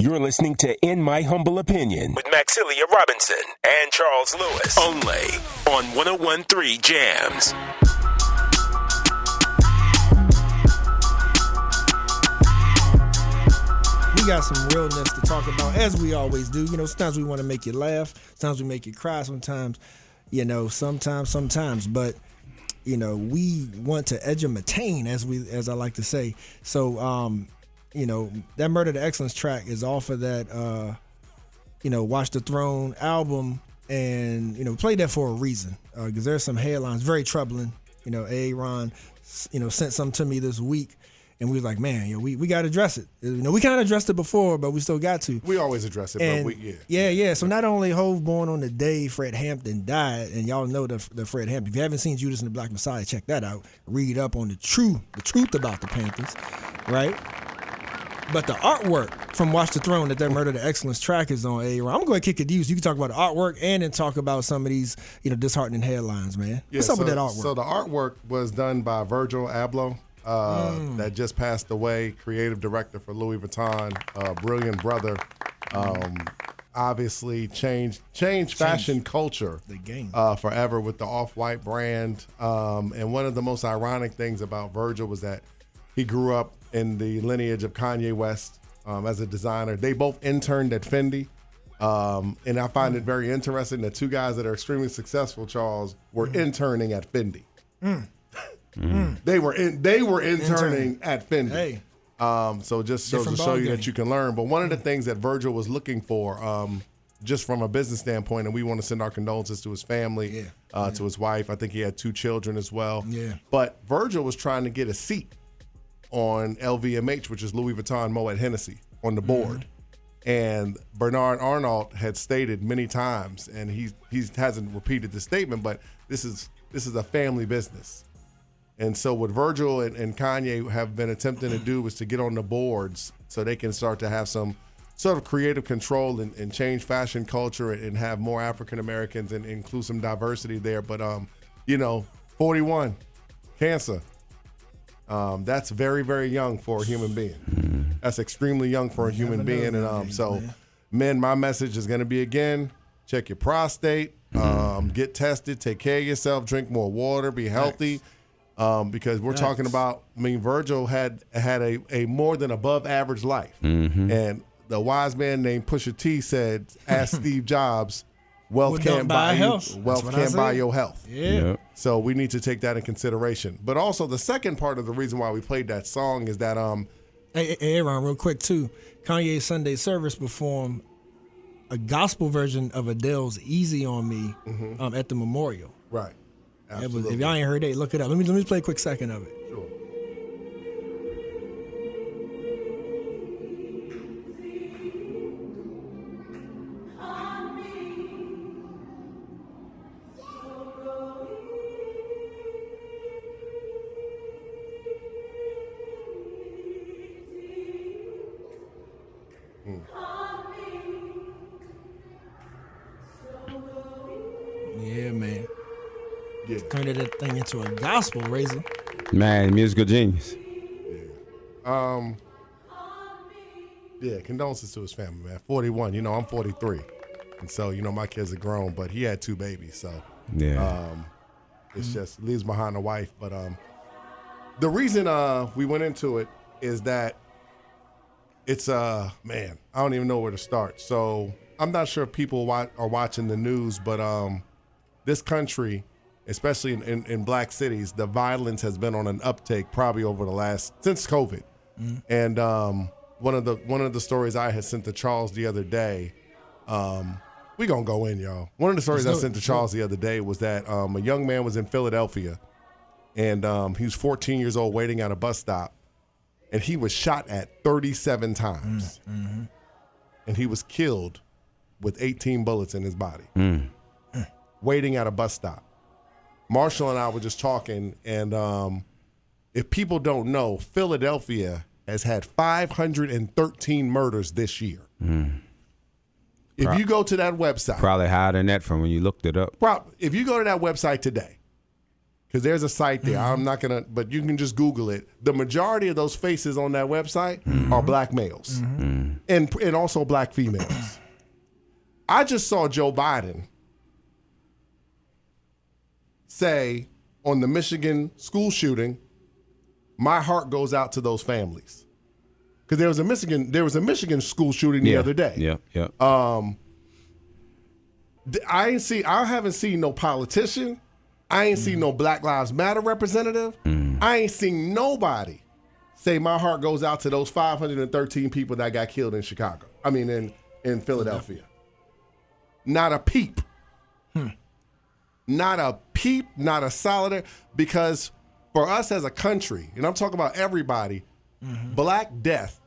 You're listening to In My Humble Opinion with Maxilia Robinson and Charles Lewis. Only on 101.3 Jams. We got some realness to talk about, as we always do. You know, sometimes we want to make you laugh. Sometimes we make you cry. Sometimes, sometimes. But, we want to edumatain, as I like to say. So, that Murder to Excellence track is off of that, Watch the Throne album. And, we played that for a reason. Because there's some headlines, very troubling. Aaron, sent some to me this week. And we was like, man, we got to address it. We kind of addressed it before, but we still got to. We always address it, and, but Yeah. So not only Hov born on the day Fred Hampton died, and y'all know the Fred Hampton. If you haven't seen Judas and the Black Messiah, check that out. Read up on the truth about the Panthers, right? But the artwork from Watch the Throne that Murder to Excellence track is on. I'm going to go ahead and kick it to you so you can talk about the artwork and then talk about some of these, disheartening headlines, man. Yeah, What's up with that artwork? So the artwork was done by Virgil Abloh. That just passed away, creative director for Louis Vuitton, brilliant brother. Obviously changed fashion culture the game forever with the Off-White brand. And one of the most ironic things about Virgil was that he grew up in the lineage of Kanye West as a designer. They both interned at Fendi. And I find it very interesting that two guys that are extremely successful, Charles, were interning at Fendi. They were interning at Fendi. Hey. So just to show you that you can learn. But one of the things that Virgil was looking for, just from a business standpoint, and we want to send our condolences to his family, to his wife. I think he had 2 children as well. Yeah. But Virgil was trying to get a seat on LVMH, which is Louis Vuitton Moet Hennessy, on the board. And Bernard Arnault had stated many times, and he hasn't repeated the statement, but this is a family business. And so what Virgil and Kanye have been attempting to do is to get on the boards so they can start to have some sort of creative control and change fashion culture and have more African Americans and include some diversity there. But, 41, cancer. That's very, very young for a human being. That's extremely young for a human being. And men, my message is going to be, again, check your prostate, get tested, take care of yourself, drink more water, be healthy. Nice. Because we're talking about, Virgil had a more than above average life. And the wise man named Pusha T said, ask Steve Jobs, wealth can't buy your health. Yeah. Yep. So we need to take that in consideration. But also the second part of the reason why we played that song is that Hey, Aaron, real quick too. Kanye's Sunday service performed a gospel version of Adele's "Easy on Me" at the memorial. right. Absolutely. If y'all ain't heard it, look it up. Let me play a quick second of it. Sure. Yeah, man. Yeah. Turned that thing into a gospel, Razor. Man, musical genius. Yeah, condolences to his family, man. 41, I'm 43. And so, my kids are grown, but he had 2 babies, so it's just leaves behind a wife. But the reason we went into it is that it's I don't even know where to start. So I'm not sure if people are watching the news, but this country, especially in black cities, the violence has been on an uptake probably over since COVID. And one of the stories I had sent to Charles the other day, we gonna go in, y'all. One of the stories I sent to Charles the other day was that a young man was in Philadelphia, and he was 14 years old waiting at a bus stop, and he was shot at 37 times. And he was killed with 18 bullets in his body, waiting at a bus stop. Marshall and I were just talking, and if people don't know, Philadelphia has had 513 murders this year. If you go to that website. Probably higher than that from when you looked it up. If you go to that website today, because there's a site there. I'm not going to, but you can just Google it. The majority of those faces on that website are black males and also black females. I just saw Joe Biden say on the Michigan school shooting, my heart goes out to those families. Because there was a Michigan school shooting the other day. Yeah. I haven't seen no politician. I ain't seen no Black Lives Matter representative. I ain't seen nobody say my heart goes out to those 513 people that got killed in Chicago. I mean, in Philadelphia. Not a peep. Not a peep, not a solid. Because for us as a country, and I'm talking about everybody, black death,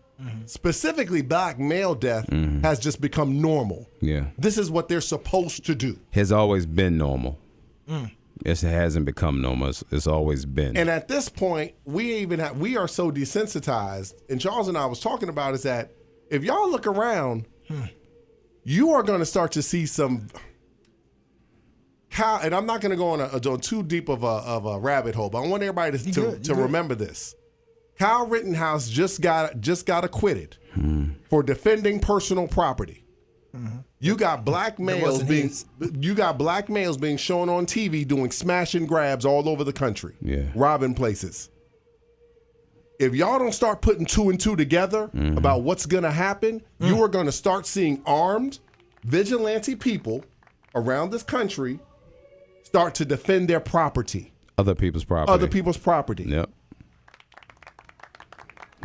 specifically black male death, has just become normal. Yeah. This is what they're supposed to do. Has always been normal. It hasn't become normal. It's always been. And at this point, we are so desensitized. And Charles and I was talking about is that if y'all look around, you are going to start to see some. And I'm not going to go on too deep of a rabbit hole, but I want everybody to remember this. Kyle Rittenhouse just got acquitted for defending personal property. You got black males being shown on TV doing smash and grabs all over the country, robbing places. If y'all don't start putting two and two together about what's going to happen, you are going to start seeing armed vigilante people around this country start to defend their property. Other people's property. Yep.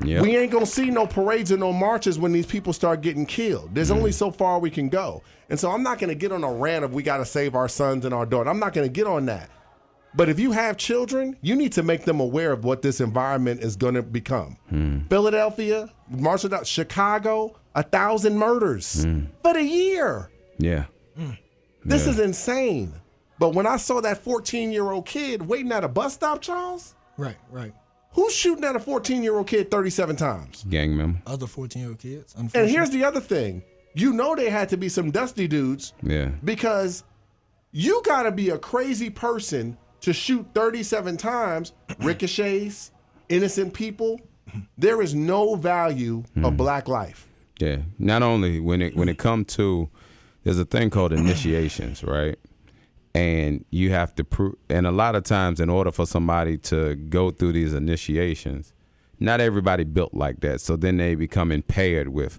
We ain't going to see no parades or no marches when these people start getting killed. There's only so far we can go. And so I'm not going to get on a rant of we got to save our sons and our daughters. I'm not going to get on that. But if you have children, you need to make them aware of what this environment is going to become. Philadelphia, Chicago, 1,000 murders for the year. This is insane. But when I saw that 14-year-old kid waiting at a bus stop, Charles. Right. Who's shooting at a 14-year-old kid 37 times? Gang member. Other 14-year-old kids, unfortunately. And here's the other thing. You know they had to be some dusty dudes. Because you got to be a crazy person to shoot 37 times, ricochets, innocent people. There is no value of black life. Yeah. Not only when it comes to, there's a thing called initiations, right? And you have to prove, and a lot of times in order for somebody to go through these initiations, not everybody built like that. So then they become impaired with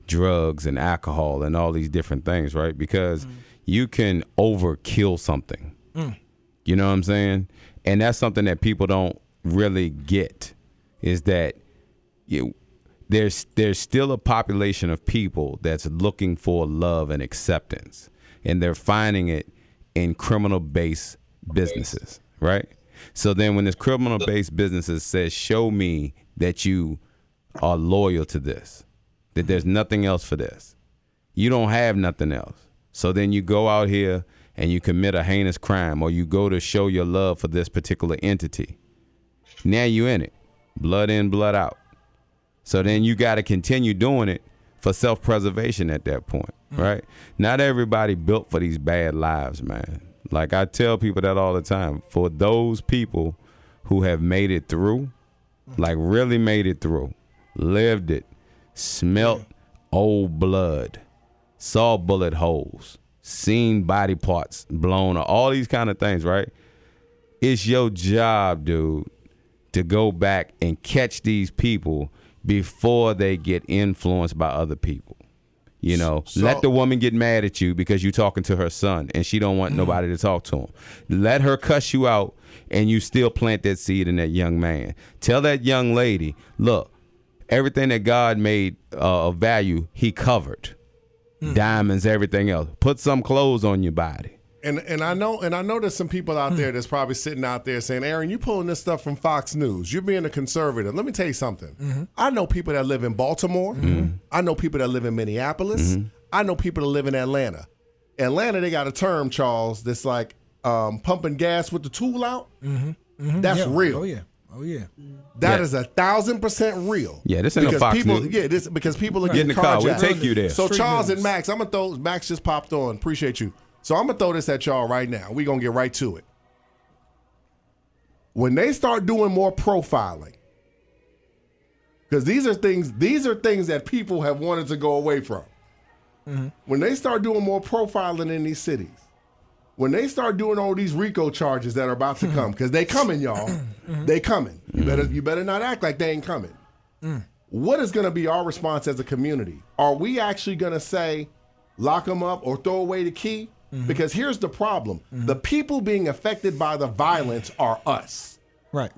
drugs and alcohol and all these different things, right? Because you can overkill something. You know what I'm saying? And that's something that people don't really get, is that there's still a population of people that's looking for love and acceptance, and they're finding it in criminal-based businesses, right? So then when this criminal-based businesses says, show me that you are loyal to this, that there's nothing else for this, you don't have nothing else. So then you go out here and you commit a heinous crime, or you go to show your love for this particular entity. Now you in it, blood in, blood out. So then you got to continue doing it for self-preservation at that point, right? Not everybody built for these bad lives, man. Like I tell people that all the time. For those people who have made it through, like really made it through, lived it, smelt old blood, saw bullet holes, seen body parts blown, all these kind of things, right? It's your job, dude, to go back and catch these people before they get influenced by other people. You know, let the woman get mad at you because you're talking to her son and she don't want nobody to talk to him. Let her cuss you out and you still plant that seed in that young man. Tell that young lady, look, everything that God made of value, he covered. Diamonds, everything else. Put some clothes on your body. And I know there's some people out there that's probably sitting out there saying, Aaron, you pulling this stuff from Fox News. You're being a conservative. Let me tell you something. I know people that live in Baltimore. I know people that live in Minneapolis. I know people that live in Atlanta. Atlanta, they got a term, Charles, that's like pumping gas with the tool out. That's real. Oh yeah. That is 1,000% real. Yeah, this ain't no Fox News. This because people are Get in getting the car. We'll carjacked. take you there. So Street Charles news. and Max, I'm gonna throw. Max just popped on. Appreciate you. So I'm gonna throw this at y'all right now. We're gonna get right to it. when they start doing more profiling, because these are things that people have wanted to go away from. Mm-hmm. When they start doing more profiling in these cities, when they start doing all these RICO charges that are about to come, because they coming, y'all, they coming. You better not act like they ain't coming. What is going to be our response as a community? Are we actually going to say, lock them up or throw away the key? Because here's the problem. The people being affected by the violence are us. Right.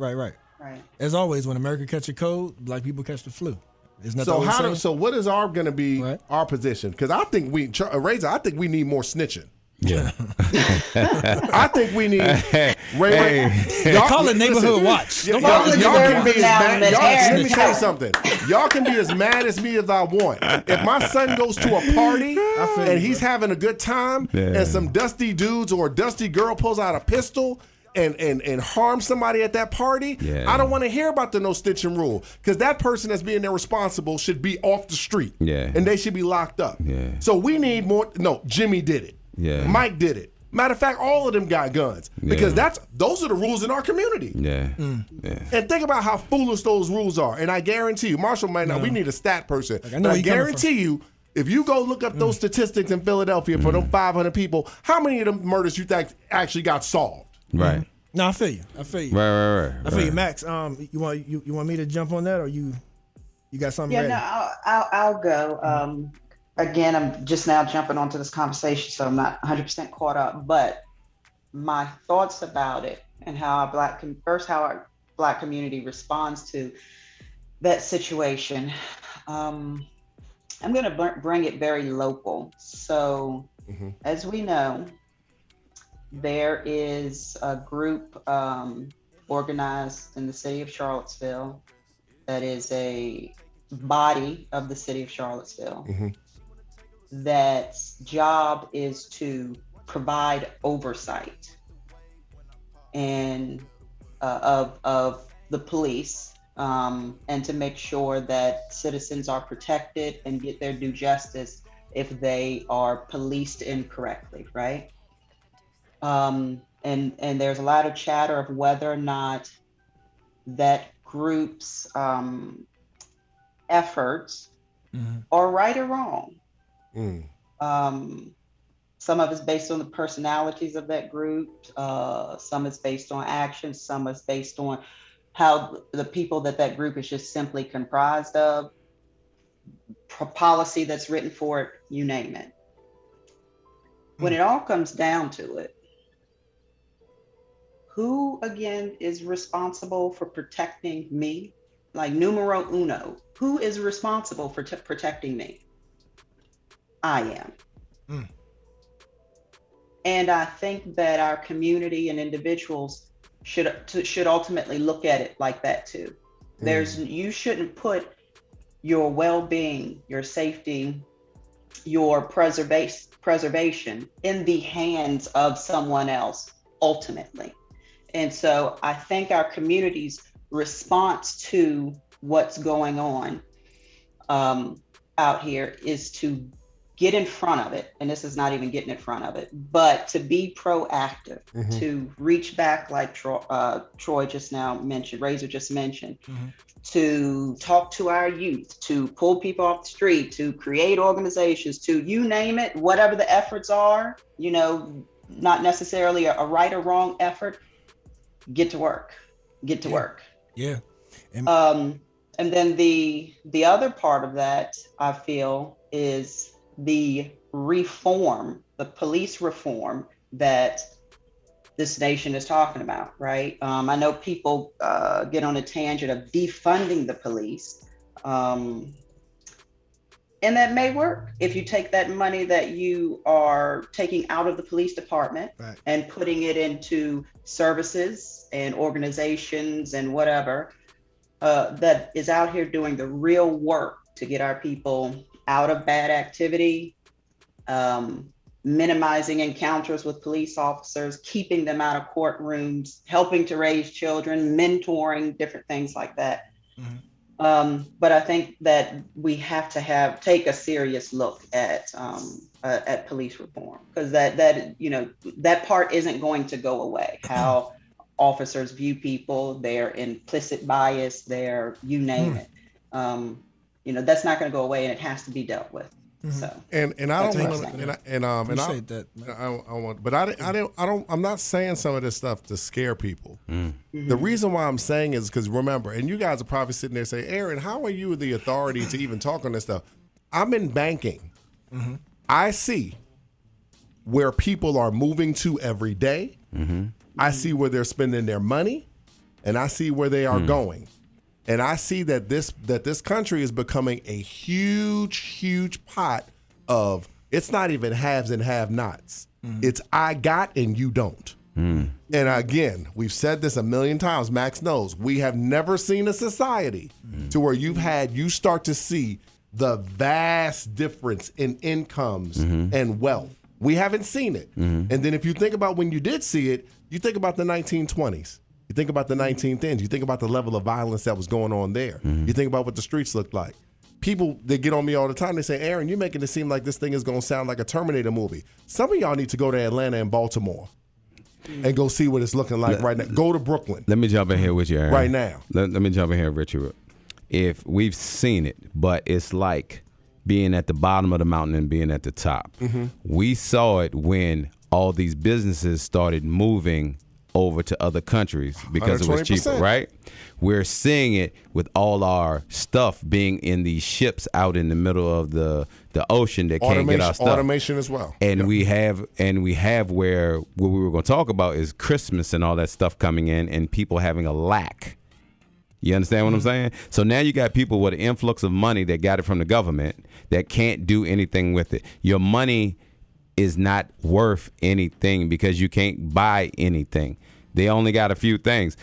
As always, when America catch a cold, black people catch the flu. Isn't that so what is going to be our position? Because I think I think we need more snitching. Yeah. I think we need y'all call it neighborhood watch. Y'all can be as mad. Let me tell you something. Y'all can be as mad as me as I want. If my son goes to a party and he's having a good time and some dusty dudes or a dusty girl pulls out a pistol and harm somebody at that party, I don't want to hear about the no snitching rule, because that person that's being irresponsible should be off the street and they should be locked up. So we need more. No, Jimmy did it. Mike did it. Matter of fact, all of them got guns, because those are the rules in our community. And think about how foolish those rules are. And I guarantee you, Marshall might not. We need a stat person. I guarantee you, if you go look up those statistics in Philadelphia for them 500 people, how many of them murders you think actually got solved? Right. No, I feel you. Right. I feel you, Max. You want me to jump on that, or you got something ready? No, I'll go. Again, I'm just now jumping onto this conversation, so I'm not 100% caught up. But my thoughts about it and how our Black community responds to that situation. I'm going to bring it very local. So, as we know, there is a group organized in the city of Charlottesville that is a body of the city of Charlottesville. That's job is to provide oversight and of the police, and to make sure that citizens are protected and get their due justice if they are policed incorrectly, right? And there's a lot of chatter of whether or not that group's efforts are right or wrong. Some of it's based on the personalities of that group. Some is based on actions. Some is based on how the people that group is just simply comprised of, policy that's written for it, you name it. When it all comes down to it, who again is responsible for protecting me? Like numero uno, who is responsible for protecting me? I am. And I think that our community and individuals should ultimately look at it like that too. You shouldn't put your well-being, your safety, your preservation in the hands of someone else ultimately. And so I think our community's response to what's going on out here is to get in front of it. And this is not even getting in front of it, but to be proactive, to reach back like Troy just now mentioned, Razor just mentioned, to talk to our youth, to pull people off the street, to create organizations, to you name it, whatever the efforts are, not necessarily a right or wrong effort, get to work. Yeah. And then the other part of that, I feel, is the police reform that this nation is talking about, right? I know people get on a tangent of defunding the police. And that may work if you take that money that you are taking out of the police department and putting it into services and organizations and whatever that is out here doing the real work to get our people out of bad activity, minimizing encounters with police officers, keeping them out of courtrooms, helping to raise children, mentoring, different things like that. But I think that we have to take a serious look at police reform, because that part isn't going to go away. How officers view people, their implicit bias, their you name it. That's not going to go away, and it has to be dealt with. So and I don't want appreciate that. I'm not saying some of this stuff to scare people. The reason why I'm saying is because remember, and you guys are probably sitting there saying, Aaron, how are you the authority to even talk on this stuff? I'm in banking. I see where people are moving to every day. I see where they're spending their money, and I see where they are going. And I see that this country is becoming a huge pot of, it's not even haves and have-nots. It's I got and you don't. And again, we've said this a million times. Max knows we have never seen a society to where you start to see the vast difference in incomes and wealth. We haven't seen it. And then if you think about when you did see it, you think about the 1920s. You think about the 1910s. You think about the level of violence that was going on there. You think about what the streets looked like. People, they get on me all the time. They say, Aaron, you're making it seem like this thing is going to sound like a Terminator movie. Some of y'all need to go to Atlanta and Baltimore and go see what it's looking like right now. Go to Brooklyn. Let me jump in here with you, Aaron. Right now. Let me jump in here, Richard. If we've seen it, but it's like being at the bottom of the mountain and being at the top. We saw it when all these businesses started moving over to other countries because it was cheaper, right? We're seeing it with all our stuff being in these ships out in the middle of the ocean that can't get our stuff. Automation as well. And we have where what we were going to talk about is Christmas and all that stuff coming in and people having a lack. You understand what I'm saying? So now you got people with an influx of money that got it from the government that can't do anything with it. Your money is not worth anything because you can't buy anything. They only got a few things.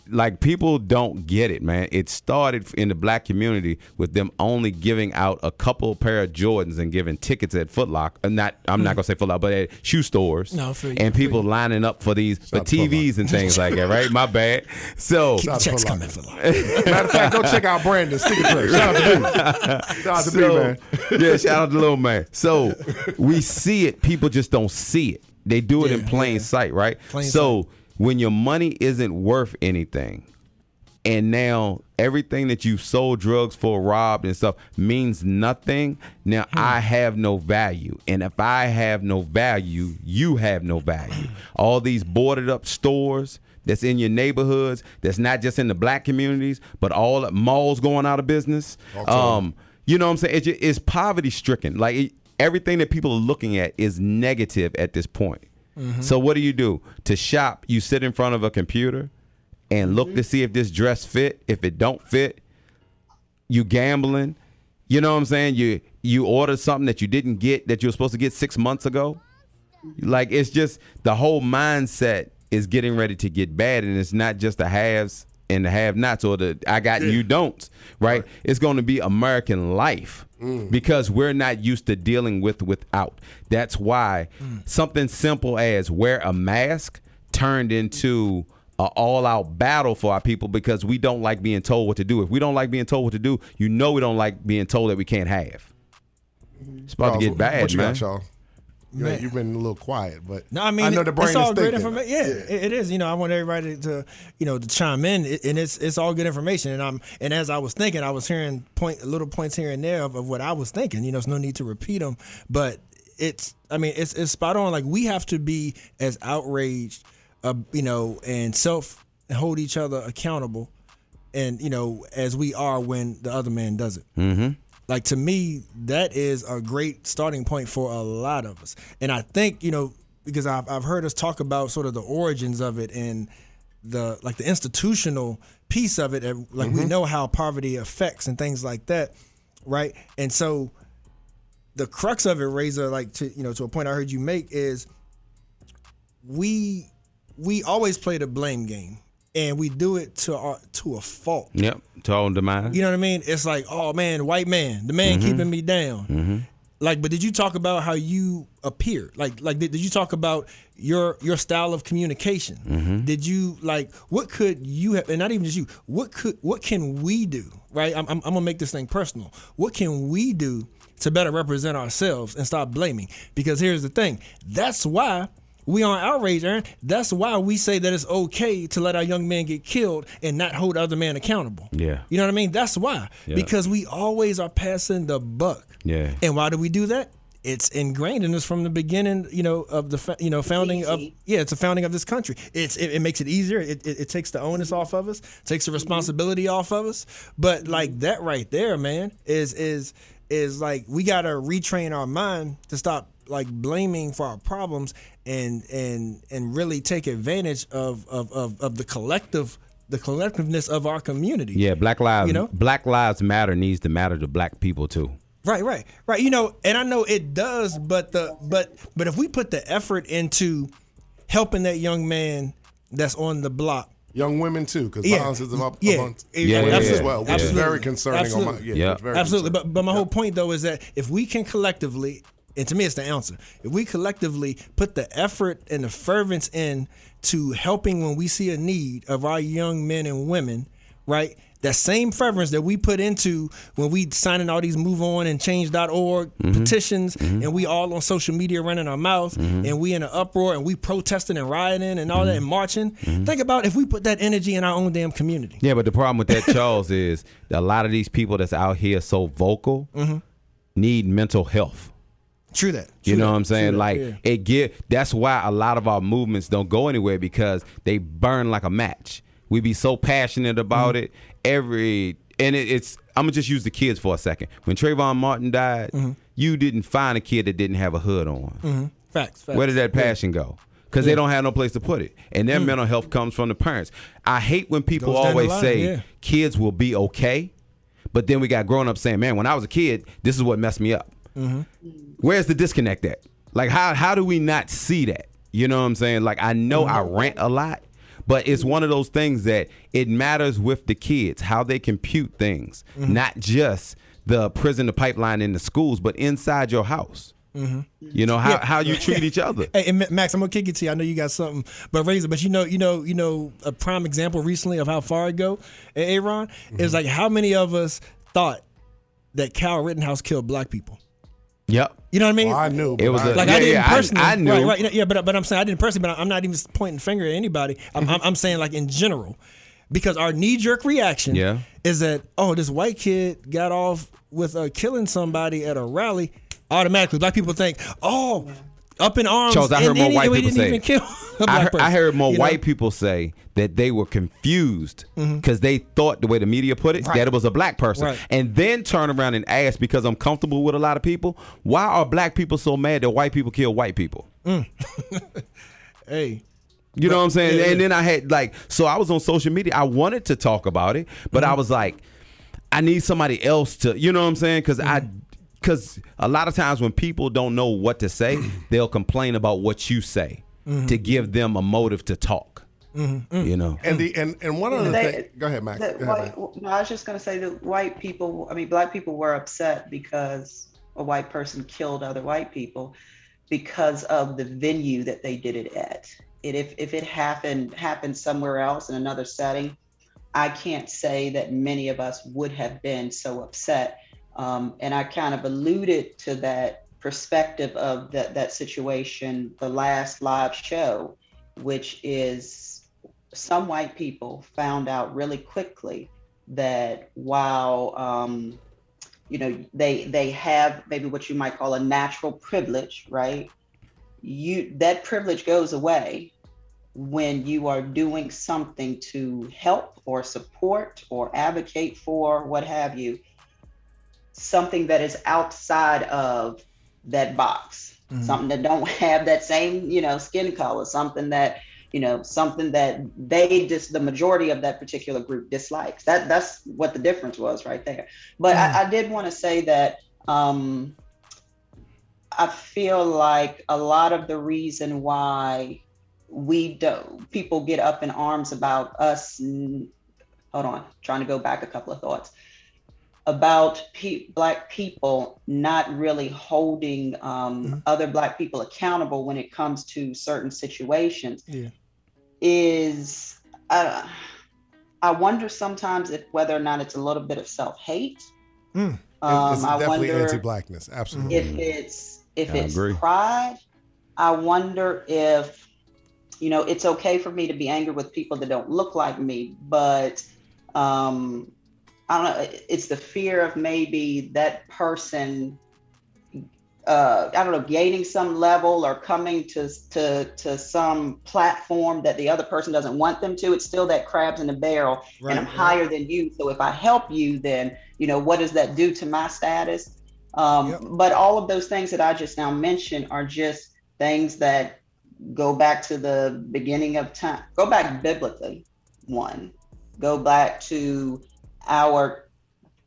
Like, people don't get it, man. It started in the black community with them only giving out a couple pair of Jordans and giving tickets at Foot Locker. I'm not gonna say Foot Locker, but at shoe stores. No, and people lining up for these for TVs and things like that. Right? My bad. So keep the checks coming, Foot Locker. Matter of fact, go check out Brandon. Sticker prick. Shout out to B. Shout out to B, man. Yeah, shout out to little man. So we see it. People just don't see it. They do it in plain sight, right? Sight. When your money isn't worth anything, and now everything that you sold drugs for, robbed and stuff means nothing, now I have no value. And if I have no value, you have no value. All these boarded up stores that's in your neighborhoods, that's not just in the black communities, but all the malls going out of business. You know what I'm saying? It's poverty stricken. Like, everything that people are looking at is negative at this point. So what do? To shop, you sit in front of a computer and look to see if this dress fit. If it don't fit, you gambling. You know what I'm saying? You order something that you didn't get that you were supposed to get 6 months ago. Like, it's just the whole mindset is getting ready to get bad, and it's not just the haves and the have-nots or the I got and you don't, right? It's going to be American life. Because we're not used to dealing without. That's why something simple as wear a mask turned into an all-out battle for our people because we don't like being told what to do. If we don't like being told what to do, we don't like being told that we can't have. It's about to get bad, what you man. Got, y'all? You've been a little quiet, but no, I mean, I know the brain it's all is great thinking. information. Yeah, it is. I want everybody to, to chime in, and it's all good information. And as I was thinking, I was hearing little points here and there of what I was thinking. There's no need to repeat them, but it's spot on. Like, we have to be as outraged, and hold each other accountable, and as we are when the other man does it. Like, to me, that is a great starting point for a lot of us. And I think, because I've heard us talk about sort of the origins of it and the institutional piece of it. We know how poverty affects and things like that, right? And so the crux of it, Razor, to a point I heard you make, is we always play the blame game. And we do it to a fault. Yep, to our own demise. You know what I mean? It's like, oh man, white man, the man keeping me down. Like, but did you talk about how you appear? Like did you talk about your style of communication? Did you what could you have? And not even just you. What can we do? Right? I'm gonna make this thing personal. What can we do to better represent ourselves and stop blaming? Because here's the thing. That's why We on outrage, Aaron. That's why we say that it's okay to let our young men get killed and not hold other men accountable. Yeah. You know what I mean? That's why. Yeah. Because we always are passing the buck. Yeah. And why do we do that? It's ingrained in us from the beginning, of the founding of it's the founding of this country. It makes it easier. It takes the onus off of us, takes the responsibility off of us. But like that right there, man, is like we gotta retrain our mind to stop like blaming for our problems and really take advantage of the collectiveness of our community. Yeah, Black Lives Matter needs to matter to black people too. Right. And I know it does, but if we put the effort into helping that young man that's on the block, young women too, because violence is amongst women as well, which is very concerning. Absolutely. Absolutely. But my whole point though is that if we can collectively, and to me it's the answer, if we collectively put the effort and the fervence in to helping when we see a need of our young men and women, right? That same fervence that we put into when we signing all these move on and change.org petitions, and we all on social media running our mouths, and we in an uproar and we protesting and rioting and all that and marching. Think about if we put that energy in our own damn community. Yeah, but the problem with that, Charles, is that a lot of these people that's out here so vocal need mental health. True that. You know what I'm saying? That's why a lot of our movements don't go anywhere, because they burn like a match. We be so passionate about it. It's I'm gonna just use the kids for a second. When Trayvon Martin died, you didn't find a kid that didn't have a hood on. Facts. Where did that passion go? Because they don't have no place to put it, and their mental health comes from the parents. I hate when people always say kids will be okay, but then we got grown up saying, "Man, when I was a kid, this is what messed me up." Where's the disconnect at? Like, how do we not see that? You know what I'm saying? Like, I know I rant a lot, but it's one of those things that it matters with the kids, how they compute things, not just the prison, the pipeline in the schools, but inside your house. You know, how you treat each other. Hey, and Max, I'm gonna kick it to you. I know you got something, but Razor, but you know, a prime example recently of how far it go, Aaron, is like how many of us thought that Kyle Rittenhouse killed black people. Yep. You know what I mean? Well, I knew. It was I didn't personally. I knew. Right. Yeah, but I'm saying I didn't personally. But I'm not even pointing finger at anybody. I'm saying like in general, because our knee jerk reaction is that this white kid got off with killing somebody at a rally. Automatically, black people think up in arms. Charles, I heard more white people say. Even kill a black person. I heard more white people say that they were confused because they thought, the way the media put it, that it was a black person, and then turn around and ask, because I'm comfortable with a lot of people, why are black people so mad that white people kill white people? Hey. You know what I'm saying? Yeah. And then I had so I was on social media. I wanted to talk about it, but I was like, I need somebody else to, you know what I'm saying? Because a lot of times when people don't know what to say, they'll complain about what you say to give them a motive to talk. You know, and one other thing. Go ahead, Max. I was just going to say that black people were upset because a white person killed other white people because of the venue that they did it at. If it happened somewhere else in another setting, I can't say that many of us would have been so upset. And I kind of alluded to that perspective of that situation, the last live show, which is some white people found out really quickly that while, they have maybe what you might call a natural privilege, right? That privilege goes away when you are doing something to help or support or advocate for, what have you, something that is outside of that box, something that don't have that same, skin color, something that they just, the majority of that particular group dislikes. That's what the difference was right there. But I did want to say that I feel like a lot of the reason why people get up in arms about us, hold on, trying to go back a couple of thoughts, about black people not really holding other black people accountable when it comes to certain situations is I wonder sometimes whether or not it's a little bit of self-hate. It's definitely anti-blackness, absolutely. If it's pride, I wonder if, it's okay for me to be angry with people that don't look like me, but I don't know, it's the fear of maybe that person, I don't know, gaining some level or coming to some platform that the other person doesn't want them to. It's still that crabs in the barrel, and I'm higher than you. So if I help you, then, what does that do to my status? But all of those things that I just now mentioned are just things that go back to the beginning of time, go back biblically, go back to our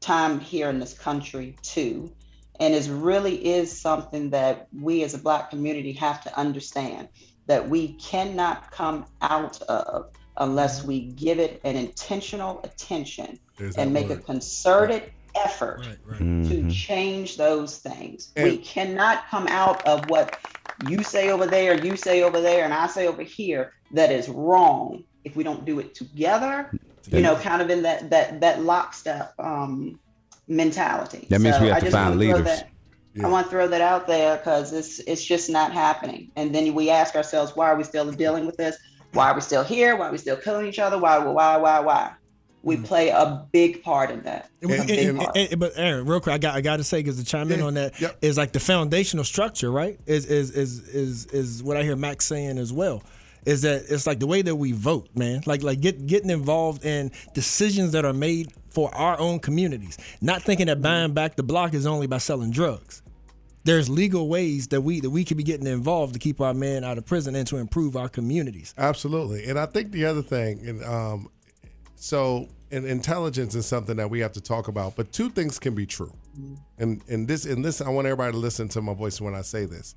time here in this country, two. And it really is something that we as a Black community have to understand, that we cannot come out of unless we give it an intentional attention and make a concerted effort to change those things. And we cannot come out of what you say over there, and I say over here that is wrong if we don't do it together, kind of in that lockstep mentality. That means we have to find leaders. I want to throw that out there because it's just not happening. And then we ask ourselves, why are we still dealing with this? Why are we still here? Why are we still killing each other? Why? We play a big part in that. But Aaron, real quick, I got to say, because to chime in on that is like the foundational structure, right? Is what I hear Max saying as well. Is that it's like the way that we vote, man. Like getting involved in decisions that are made for our own communities. Not thinking that buying back the block is only by selling drugs. There's legal ways that we could be getting involved to keep our men out of prison and to improve our communities. Absolutely. And I think the other thing, and intelligence is something that we have to talk about, but two things can be true. And this, I want everybody to listen to my voice when I say this.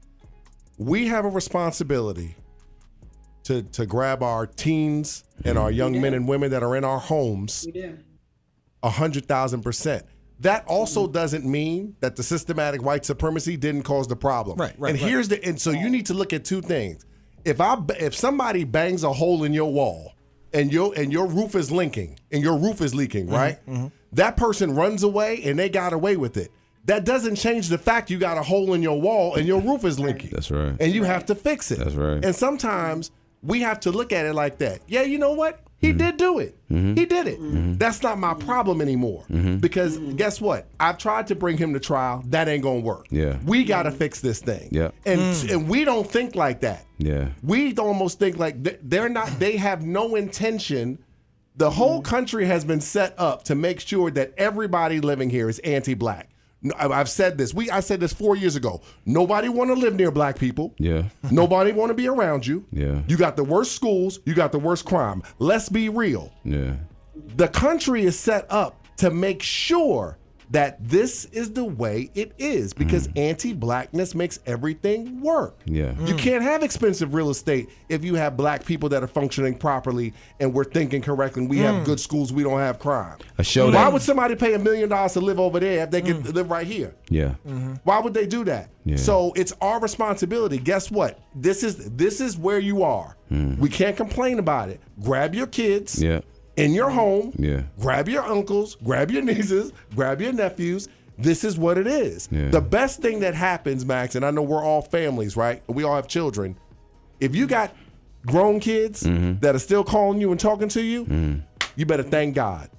We have a responsibility to grab our teens and our young men and women that are in our homes 100,000%. That also doesn't mean that the systematic white supremacy didn't cause the problem. And so you need to look at two things. If somebody bangs a hole in your wall and your roof is leaking, right? That person runs away and they got away with it. That doesn't change the fact you got a hole in your wall and your roof is leaking. That's right. And you have to fix it. That's right. And sometimes we have to look at it like that. Yeah, you know what? He did do it. He did it. That's not my problem anymore. Because guess what? I've tried to bring him to trial. That ain't gonna work. We gotta fix this thing. And we don't think like that. We almost think like they have no intention. The whole country has been set up to make sure that everybody living here is anti-Black. I've said this. I said this 4 years ago. Nobody want to live near Black people. Nobody want to be around you. You got the worst schools. You got the worst crime. Let's be real. The country is set up to make sure that this is the way it is, because anti-Blackness makes everything work. You can't have expensive real estate if you have Black people that are functioning properly and we're thinking correctly. We have good schools. We don't have crime. Why would somebody pay $1 million to live over there if they could live right here? Why would they do that? So it's our responsibility. Guess what? This is where you are. We can't complain about it. Grab your kids. In your home, grab your uncles, grab your nieces, grab your nephews. This is what it is. The best thing that happens, Max, and I know we're all families, right? We all have children. If you got grown kids that are still calling you and talking to you, you better thank God.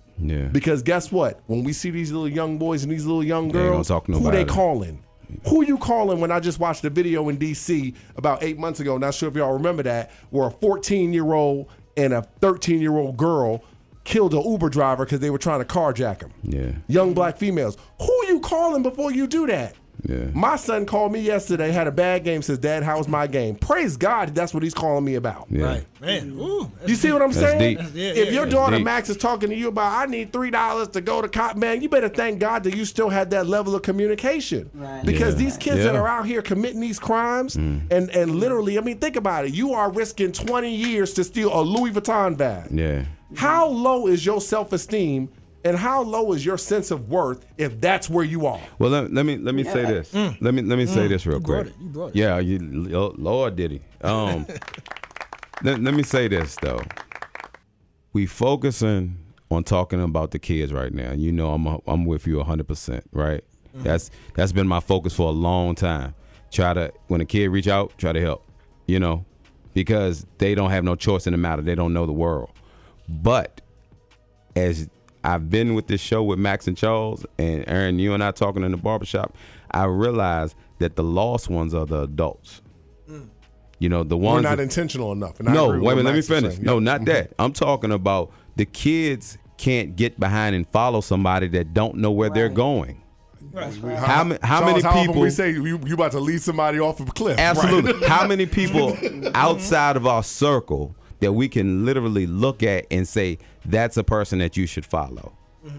Because guess what? When we see these little young boys and these little young girls, who they calling? Who you calling? When I just watched a video in D.C. about 8 months ago, not sure if y'all remember that, where a 14-year-old and a 13-year-old girl killed an Uber driver because they were trying to carjack him. Young Black females. Who you calling before you do that? My son called me yesterday, had a bad game, says, Dad, how's my game? Praise God, that's what he's calling me about. Right. Man. Ooh, you see what I'm saying? If your daughter Max is talking to you about, I need $3 to go to cop, man, you better thank God that you still had that level of communication. Because these kids that are out here committing these crimes, and literally, I mean, think about it. You are risking 20 years to steal a Louis Vuitton bag. How low is your self-esteem and how low is your sense of worth if that's where you are? Well, let me say this. Let me say this real quick. You brought it. Yeah, Lord did he. let me say this though. We focusing on talking about the kids right now. You know, I'm with you 100%. Right. That's been my focus for a long time. when a kid reach out, try to help, because they don't have no choice in the matter. They don't know the world. But as I've been with this show with Max and Charles, and Aaron, you and I talking in the barbershop, I realized that the lost ones are the adults. The ones we're not intentional enough. No, wait a minute, let me finish. No, not that. I'm talking about the kids can't get behind and follow somebody that don't know where they're going. Right. How many people? Often we say you about to lead somebody off of a cliff. Absolutely. Right? How many people outside of our circle that we can literally look at and say that's a person that you should follow?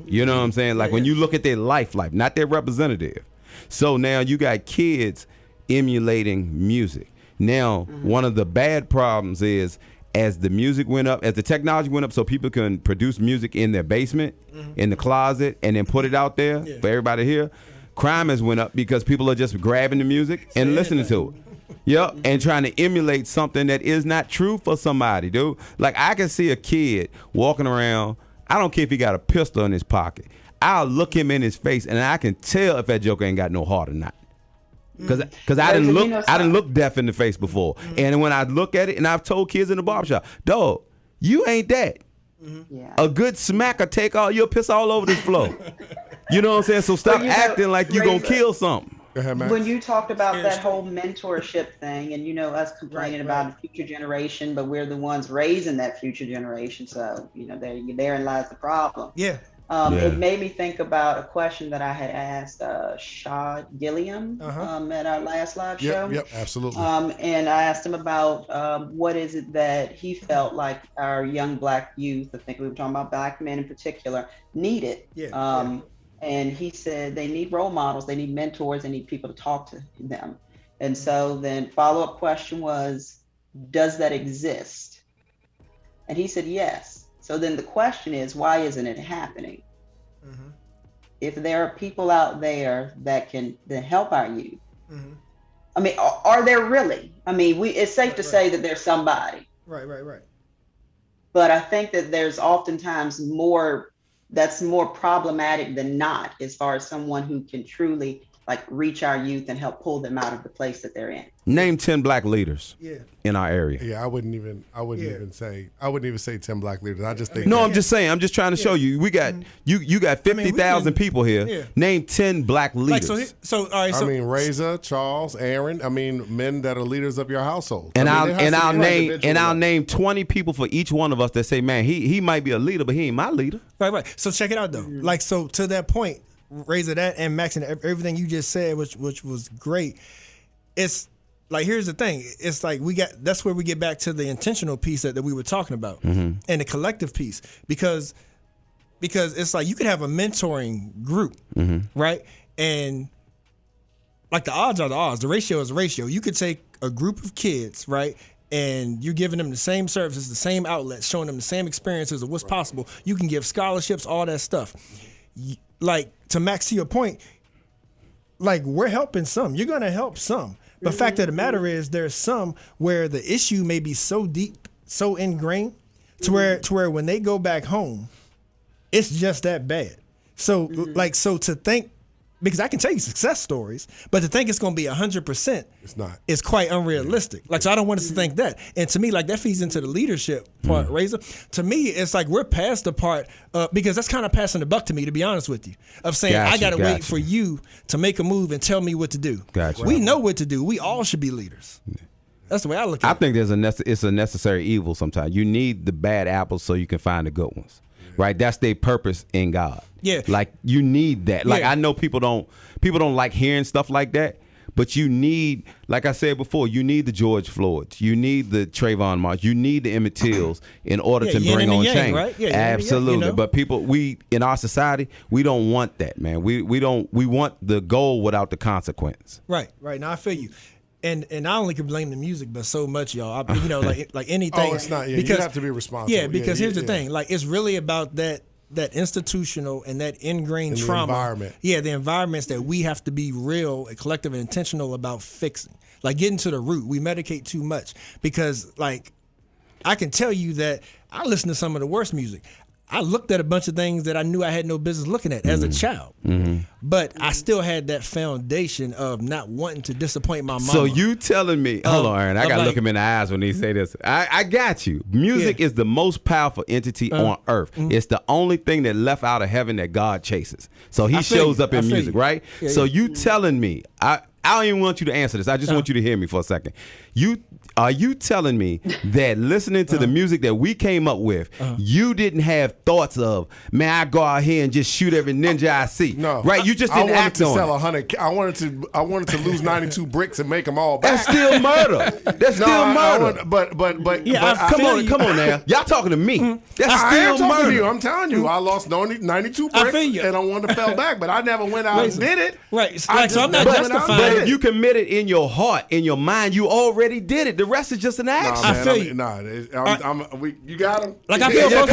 You know what I'm saying? Like when you look at their life, not their representative. So now you got kids emulating music. Now, one of the bad problems is as the music went up, as the technology went up so people can produce music in their basement, in the closet, and then put it out there for everybody to hear, crime has went up because people are just grabbing the music and listening to it. Yep, and trying to emulate something that is not true for somebody, dude. Like I can see a kid walking around, I don't care if he got a pistol in his pocket. I'll look him in his face and I can tell if that joker ain't got no heart or not. Because I didn't look deaf in the face before. And when I look at it, and I've told kids in the barbershop, dog, you ain't that. Yeah. A good smack will take all your piss all over this floor. You know what I'm saying? So stop acting like you gonna kill something. When you talked about that whole mentorship thing, and us complaining about the future generation, but we're the ones raising that future generation. So therein lies the problem. Yeah. It made me think about a question that I had asked Shad Gilliam at our last live show. Yep, absolutely. And I asked him about what is it that he felt like our young Black youth, I think we were talking about Black men in particular, needed. And he said they need role models, they need mentors, they need people to talk to them. And so then follow-up question was, does that exist? And he said yes. So then the question is, why isn't it happening? If there are people out there that can help our youth, I mean, are there really? I mean, it's safe to say that there's somebody. Right. But I think that there's oftentimes that's more problematic than not, as far as someone who can truly reach our youth and help pull them out of the place that they're in. Name 10 Black leaders in our area. Yeah, I wouldn't even say 10 Black leaders. I just think I'm just saying, I'm just trying to show you. We got you got 50,000 people here. Yeah. Name 10 Black leaders. All right, I mean, Reza, Charles, Aaron. I mean, men that are leaders of your household. And I'll name 20 people for each one of us that say, man, he might be a leader, but he ain't my leader. Right. So check it out though. So to that point, Razor, that and Max and everything you just said, which was great. It's like, here's the thing. It's like that's where we get back to the intentional piece that we were talking about, and the collective piece, because it's like you could have a mentoring group, right? And like the odds are the odds. The ratio is the ratio. You could take a group of kids, right? And you're giving them the same services, the same outlets, showing them the same experiences of what's possible. You can give scholarships, all that stuff. Like, to Max, to your point, like, we're helping some. You're going to help some. But fact of the matter is, there's some where the issue may be so deep, so ingrained, to where when they go back home, it's just that bad. So, so to think, because I can tell you success stories, but to think it's going to be 100%, it's not. It's quite unrealistic. So I don't want us to think that. And to me, that feeds into the leadership part, Razor. To me, it's like we're past the part, because that's kind of passing the buck to me, to be honest with you, of saying, I got to wait for you to make a move and tell me what to do. Gotcha. We know what to do. We all should be leaders. That's the way I look at it. I think it's a necessary evil sometimes. You need the bad apples so you can find the good ones. Right, that's their purpose in God. Yeah, like you need that. Like I know people don't like hearing stuff like that, but you need, like I said before, you need the George Floyds, you need the Trayvon Martin, you need the Emmett Tills in order to bring on change. Right? Yeah, absolutely. But people, we in our society, we don't want that, man. We want the goal without the consequence. Right. Now I feel you. And I only can blame the music, but so much, y'all. Like anything. Oh, it's not. Yeah, because you have to be responsible. Yeah, because here's the thing. Like, it's really about that institutional and that ingrained trauma. The environment. Yeah, the environments that we have to be real, collective, and intentional about fixing. Like, getting to the root. We medicate too much because, like, I can tell you that I listen to some of the worst music. I looked at a bunch of things that I knew I had no business looking at as a child. But I still had that foundation of not wanting to disappoint my mama. So you telling me, hold on, Aaron, I got to look him in the eyes when he say this. I got you. Music is the most powerful entity on earth. It's the only thing that left out of heaven that God chases. So he shows up in music, right? So you telling me, I don't even want you to answer this. I just want you to hear me for a second. Are you telling me that listening to the music that we came up with, you didn't have thoughts of, man, I go out here and just shoot every ninja I see? No, right? You just didn't act on it. I wanted to sell 100. I wanted to lose 92 bricks and make them all back. That's still murder. That's still murder. Come on now. Y'all talking to me? That's still murder. To you. I'm telling you, I lost 92 bricks and I wanted to fell back, but I never went out and did it. Right. So I'm not justifying But it. if you commit it in your heart, in your mind, you already did it. The rest is just an action. I feel you. You got him. Like I feel both.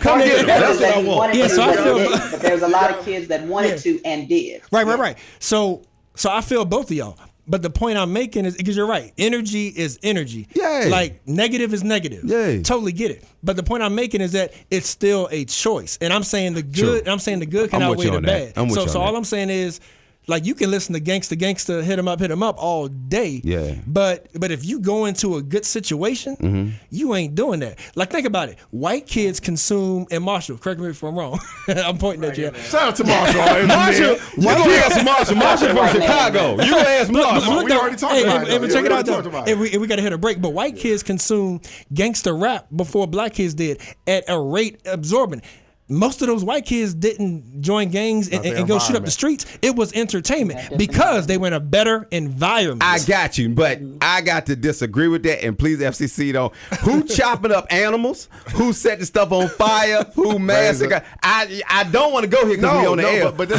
Come get him. That's what I want. Yeah, so I feel. But there's a lot of kids that wanted to and did. Right. So I feel both of y'all. But the point I'm making is, because you're right, energy is energy. Yeah. Like negative is negative. Yeah. Totally get it. But the point I'm making is that it's still a choice. And I'm saying the good. True. I'm saying the good can outweigh the bad. So all that. I'm saying is, like, you can listen to Gangsta, hit 'em up all day. Yeah. But if you go into a good situation, you ain't doing that. Like, think about it. White kids consume, and Marshall, correct me if I'm wrong. I'm pointing at you. Shout out to Marshall. Marshall, you gonna ask Marshall. Marshall from Chicago. You gonna ask Marshall. We already talked about it. Check it out, though. We got to hit a break. But white kids consume gangster rap before black kids did at a rate absorbent. Most of those white kids didn't join gangs and go shoot up the streets. It was entertainment because they were in a better environment. I got you, but I got to disagree with that. And please, FCC, don't. Who chopping up animals? Who setting stuff on fire? Who massacre? I don't want to go here because we on the air. But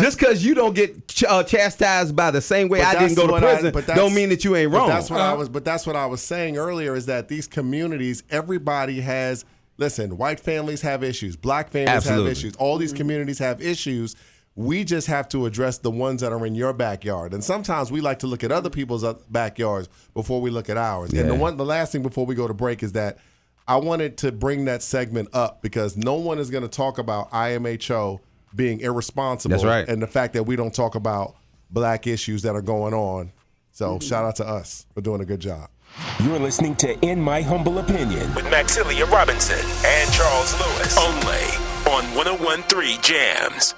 just because you don't get chastised by the same way I didn't go to prison, don't mean that you ain't wrong. That's what I was saying earlier, is that these communities, everybody has. Listen, white families have issues. Black families have issues. All these communities have issues. We just have to address the ones that are in your backyard. And sometimes we like to look at other people's backyards before we look at ours. Yeah. And the last thing before we go to break is that I wanted to bring that segment up because no one is going to talk about IMHO being irresponsible. That's right. And the fact that we don't talk about black issues that are going on. So shout out to us for doing a good job. You're listening to In My Humble Opinion with Maxilia Robinson and Charles Lewis, only on 101.3 Jams.